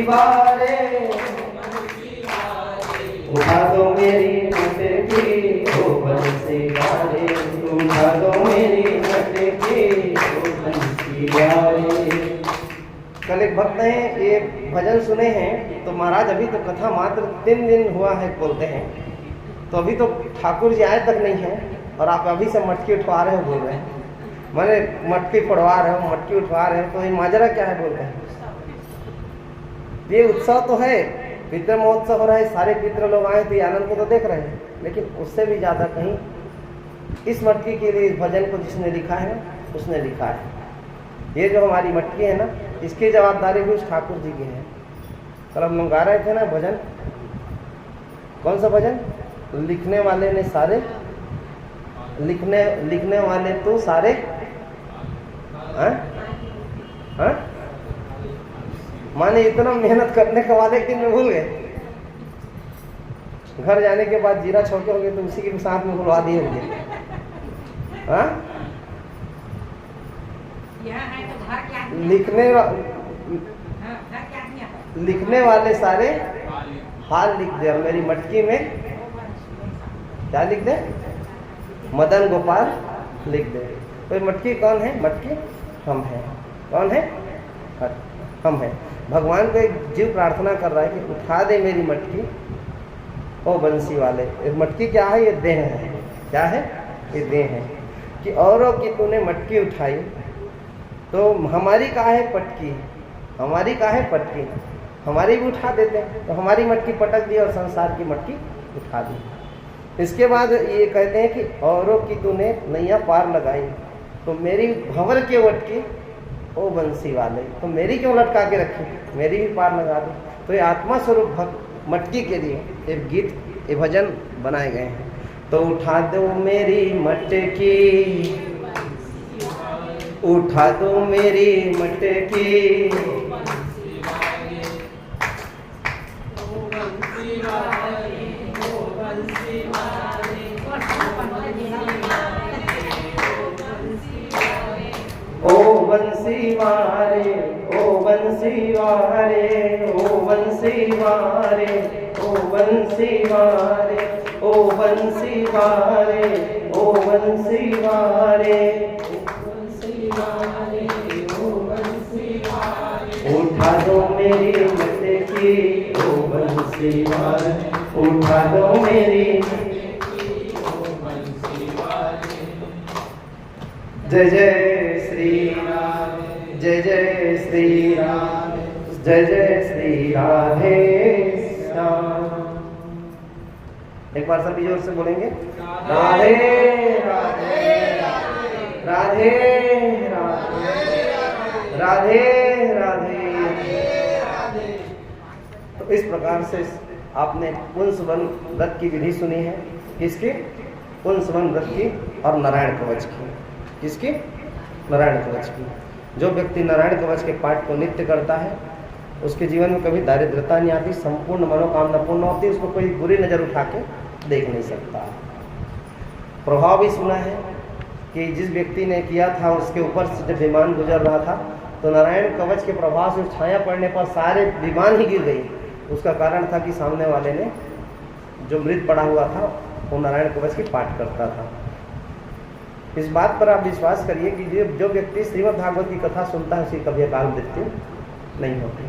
वारे, उठा दो मेरी मटकी ओ बंसी वारे, उठा दो मेरी मटकी ओ बंसी वारे। कल एक भक्त ने ये भजन सुने हैं, तो महाराज अभी तो कथा मात्र 3 दिन हुआ है बोलते हैं, तो अभी तो ठाकुर जी आए तक नहीं है और आप अभी से मटकी उठवा रहे हो बोल रहे हैं। मैंने मटकी फोड़वा रहे हो, मटकी उठवा रहे हो, तो ये माजरा क्या है बोल रहे हैं। ये उत्सव तो है, पितृ महोत्सव हो रहा है, सारे पितृ लोग आए तो ये आनंद को तो देख रहे हैं, लेकिन उससे भी ज्यादा कहीं इस मटकी के लिए इस भजन को जिसने लिखा है उसने लिखा है। ये जो हमारी मटकी है ना, इसकी जवाबदारी भी उस ठाकुर जी की है। कल हम लोग गा रहे थे ना भजन, कौन सा भजन? लिखने वाले ने सारे, लिखने वाले तो सारे, हाँ? माने इतना मेहनत करने के बाद एक दिन में भूल गए, घर जाने के बाद जीरा छोटे हो गए तो उसी के साथ में भुलवा दिए होंगे। हाँ? लिखने वाले सारे हाल लिख दे, और मेरी मटकी में क्या लिख दे? मदन गोपाल लिख दे। तो मटकी कौन है? मटकी हम हैं। कौन है? हम हैं। भगवान को एक जीव प्रार्थना कर रहा है कि उठा दे मेरी मटकी ओ बंसी वाले। मटकी क्या है? ये देह है। क्या है? ये देह है। कि औरों की तूने मटकी उठाई तो हमारी कहाँ है पटकी? हमारी कहाँ है पटकी? हमारी भी उठा देते हैं, तो हमारी मटकी पटक दी और संसार की मटकी उठा दी। इसके बाद ये कहते हैं कि औरों की तूने नैया पार लगाई तो मेरी भंवर के वटकी ओ बंसी वाले, तो मेरी क्यों लटका के रखी? मेरी भी पार लगा दो। तो ये आत्मा स्वरूप मटकी के लिए एक गीत, ये भजन बनाए गए हैं। तो उठा दो मेरी मटकी, उठा दो मेरी मटकी, ओ बंसी वारे, ओ बंसी वारे, ओ बंसी वारे, ओ बंसी वारे, ओ बंसी वारे, ओ बंसी वारे, उठा दो मेरी मटकी ओ बंसी वारे, उठा दो मेरी। जय जय श्री राम, जय जय श्री राम, जय जय श्री राधे श्याम। एक बार सभी जोर से बोलेंगे राधे राधे राधे राधे राधे राधे। तो इस प्रकार से आपने पुंसवन व्रत की विधि सुनी है। किसकी? पुंसवन व्रत की और नारायण कवच की। किसकी? नारायण कवच की। जो व्यक्ति नारायण कवच के पाठ को नित्य करता है उसके जीवन में कभी दारिद्रता नहीं आती, संपूर्ण मनोकामना पूर्ण होती, उसको कोई बुरी नज़र उठा के देख नहीं सकता। प्रभाव भी सुना है कि जिस व्यक्ति ने किया था उसके ऊपर से जब विमान गुजर रहा था तो नारायण कवच के प्रभाव से छाया पड़ने पर सारे विमान ही गिर गई। उसका कारण था कि सामने वाले ने जो मृत पड़ा हुआ था वो नारायण कवच की पाठ करता था। इस बात पर आप विश्वास करिए कि जो व्यक्ति श्रीमद् भागवत की कथा सुनता है उसे कभी अकाल मृत्यु नहीं होती।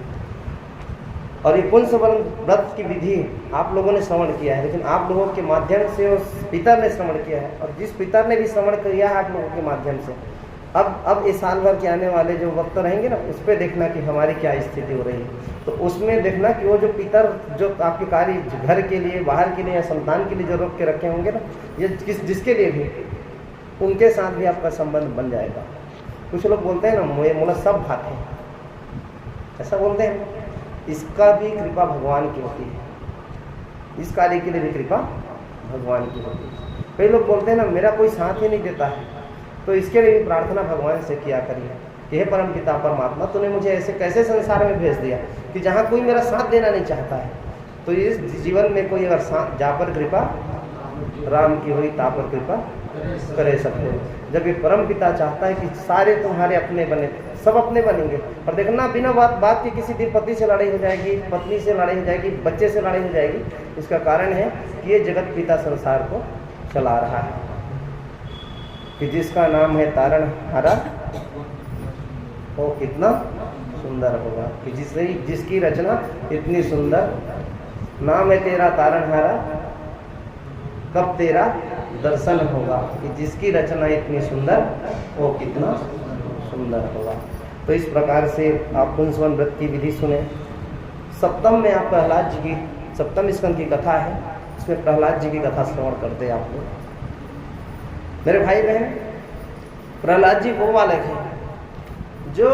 और ये पुंसवन व्रत की विधि आप लोगों ने श्रवण किया है, लेकिन आप लोगों के माध्यम से उस पितर ने श्रवण किया है, और जिस पितर ने भी श्रवण किया है आप लोगों के माध्यम से, अब इस साल भर के आने वाले जो वक्त रहेंगे ना, उस पर देखना कि हमारी क्या स्थिति हो रही है। तो उसमें देखना कि वो जो पितर जो आपके कार्य घर के लिए, बाहर के लिए या संतान के लिए जो रोक के रखे होंगे ना, ये जिसके लिए भी, उनके साथ भी आपका संबंध बन जाएगा। कुछ लोग बोलते हैं ना मोला सब भाते हैं, ऐसा बोलते हैं। इसका भी कृपा भगवान की होती है, इस कार्य के लिए भी कृपा भगवान की होती है। कई लोग बोलते हैं ना मेरा कोई साथ ही नहीं देता है, तो इसके लिए भी प्रार्थना भगवान से किया करिए कि हे परम पिता परमात्मा, तूने मुझे ऐसे कैसे संसार में भेज दिया कि जहाँ कोई मेरा साथ देना नहीं चाहता है, तो इस जीवन में कोई अगर जा पर कृपा राम की हुई ता पर कृपा करे सकते हो। जब ये परम पिता चाहता है कि सारे तुम्हारे अपने बने, सब अपने बनेंगे। और देखना बिना बात के किसी दिन पति से लड़ाई हो जाएगी, पत्नी से लड़ाई हो जाएगी, बच्चे से लड़ाई हो जाएगी। इसका कारण है कि ये जगत पिता संसार को चला रहा है, कि जिसका नाम है तारणहारा वो कितना सुंदर होगा, कि जिसकी रचना इतनी सुंदर। नाम है तेरा तारणहारा, कब तेरा दर्शन होगा, कि जिसकी रचना इतनी सुंदर वो कितना सुंदर होगा। तो इस प्रकार से आप पुंसवन व्रत की विधि सुने। सप्तम में आप प्रहलाद जी की, सप्तम स्कंद की कथा है, इसमें प्रहलाद जी की कथा श्रवण करते हैं आपको। मेरे भाई बहन, प्रहलाद जी वो बालक हैं जो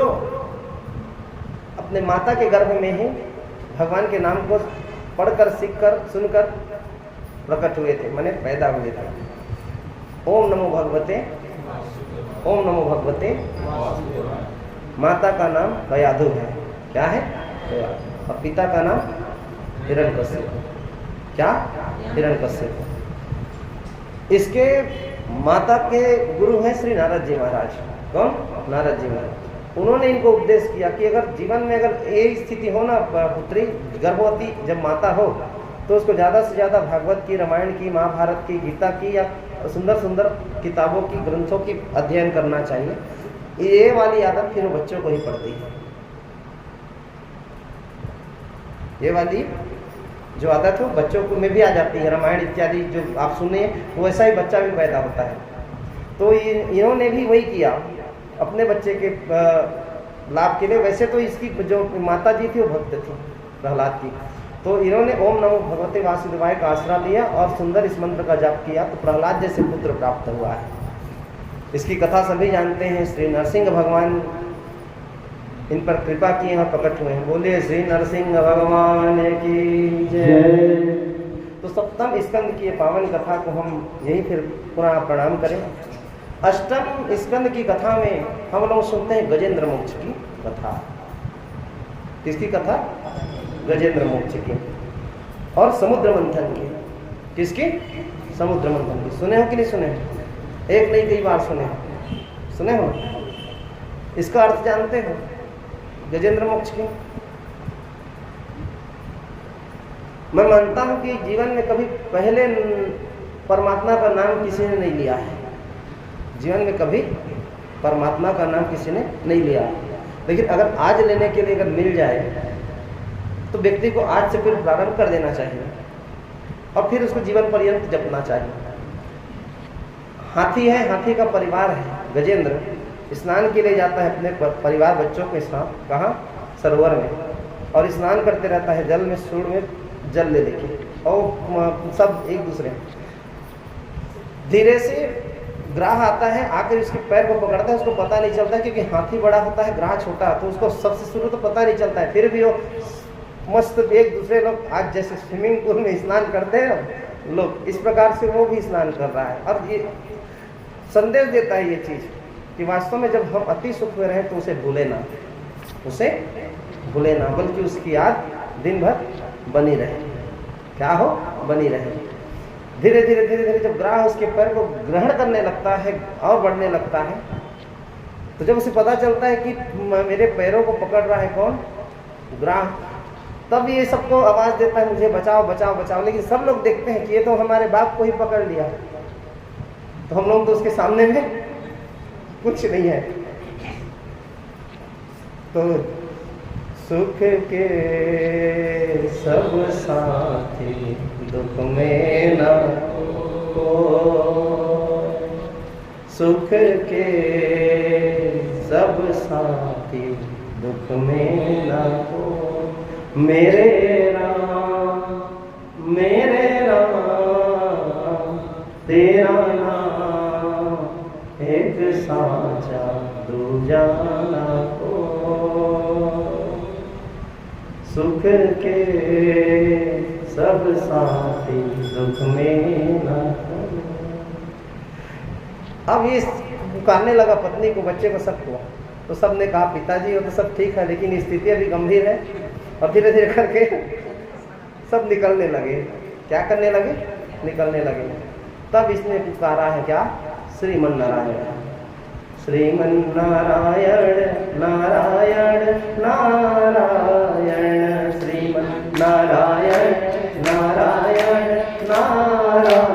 अपने माता के गर्भ में ही भगवान के नाम को पढ़कर, सीखकर, सुनकर प्रकट हुए थे, माने पैदा हुए थे। ओम नमो भगवते, ओम नमो भगवते। माता का नाम गयाधु है, क्या है? और पिता का नाम हिरण्यकश्यप, क्या? हिरण्यकश्यप। इसके माता के गुरु हैं श्री नारद जी महाराज। कौन? नारद जी महाराज। उन्होंने इनको उपदेश किया कि अगर जीवन में अगर ये स्थिति हो ना, पुत्री गर्भवती जब माता हो, तो उसको ज़्यादा से ज़्यादा भागवत की, रामायण की, महाभारत की, गीता की या सुंदर सुंदर किताबों की, ग्रंथों की अध्ययन करना चाहिए। ये वाली आदत फिर बच्चों को ही पड़ती है। ये वाली जो आदत हो बच्चों को में भी आ जाती है। रामायण इत्यादि जो आप सुने वो वैसा ही बच्चा भी पैदा होता है। तो इन्होंने भी वही किया अपने बच्चे के लाभ के लिए। वैसे तो इसकी जो माता जी थी वो भक्त थी प्रहलाद की, तो इन्होंने ओम नमो भगवते वासुदेवाय का आश्रय लिया और सुंदर इस मंत्र का जाप किया, तो प्रहलाद जैसे पुत्र प्राप्त हुआ है। इसकी कथा सभी जानते हैं। श्री नरसिंह भगवान इन पर कृपा किए और प्रकट हुए हैं। बोलिए श्री नरसिंह भगवान की जय। तो सप्तम स्कंद की पावन कथा को हम यही फिर पुनः प्रणाम करें। अष्टम स्कंद की कथा में हम लोग सुनते हैं गजेंद्र मोक्ष की कथा। किसकी कथा? गजेंद्र मोक्ष की। और समुद्र मंथन की। किसकी? समुद्र मंथन की। सुने हो कि नहीं सुने? एक नहीं कई बार सुने। सुने हो? इसका अर्थ जानते हो गजेंद्र मोक्ष की? मैं मानता हूं कि जीवन में कभी पहले परमात्मा का नाम किसी ने नहीं लिया है। जीवन में कभी परमात्मा का नाम किसी ने नहीं लिया, लेकिन अगर आज लेने के लिए अगर मिल जाए तो व्यक्ति को आज से फिर प्रारंभ कर देना चाहिए और फिर उसको जीवन पर्यंत जपना चाहिए। हाथी है, हाथी का परिवार है। गजेंद्र स्नान के लिए जाता है अपने परिवार बच्चों के साथ, कहाँ? सरोवर में, और स्नान करते रहता है जल में, सूर्य में जल ले लेके, और सब एक दूसरे। धीरे से ग्राह आता है, आकर इसके पैर को पकड़ता है। उसको पता नहीं चलता क्योंकि हाथी बड़ा होता है, ग्राह छोटा, तो उसको सबसे शुरू तो पता नहीं चलता है। फिर भी वो मस्त एक दूसरे लोग, आज जैसे स्विमिंग पूल में स्नान करते हैं लोग, इस प्रकार से वो भी स्नान कर रहा है। और ये संदेश देता है ये चीज़ कि वास्तव में जब हम अति सुख में रहें तो उसे भूले ना, उसे भूले ना, बल्कि उसकी याद दिन भर बनी रहे। क्या हो? बनी रहे। धीरे धीरे धीरे धीरे जब ग्राह उसके पैर को ग्रहण करने लगता है और बढ़ने लगता है, तो जब उसे पता चलता है कि मेरे पैरों को पकड़ रहा है कौन? ग्राह, तब ये सबको आवाज़ देता है मुझे बचाओ बचाओ बचाओ। लेकिन सब लोग देखते हैं कि ये तो हमारे बाप को ही पकड़ लिया, तो हम लोग तो उसके सामने में कुछ नहीं है। तो सुख के सब साथी दुख में न हो, सुख के सब साथी दुख में न हो। मेरे राम तेरा नाम एक साचा दूजा न हो, सुख के सब साथी दुख में न हो। अब ये पुकारने लगा पत्नी को, बच्चे को, सबको। तो सब ने कहा पिताजी वो तो सब ठीक है, लेकिन स्थिति अभी गंभीर है। और धीरे धीरे करके सब निकलने लगे। क्या करने लगे? निकलने लगे। तब इसने पुकारा है क्या? श्रीमन नारायण। श्रीमन नारायण नारायण नारायण, श्रीमन नारायण नारायण नारायण।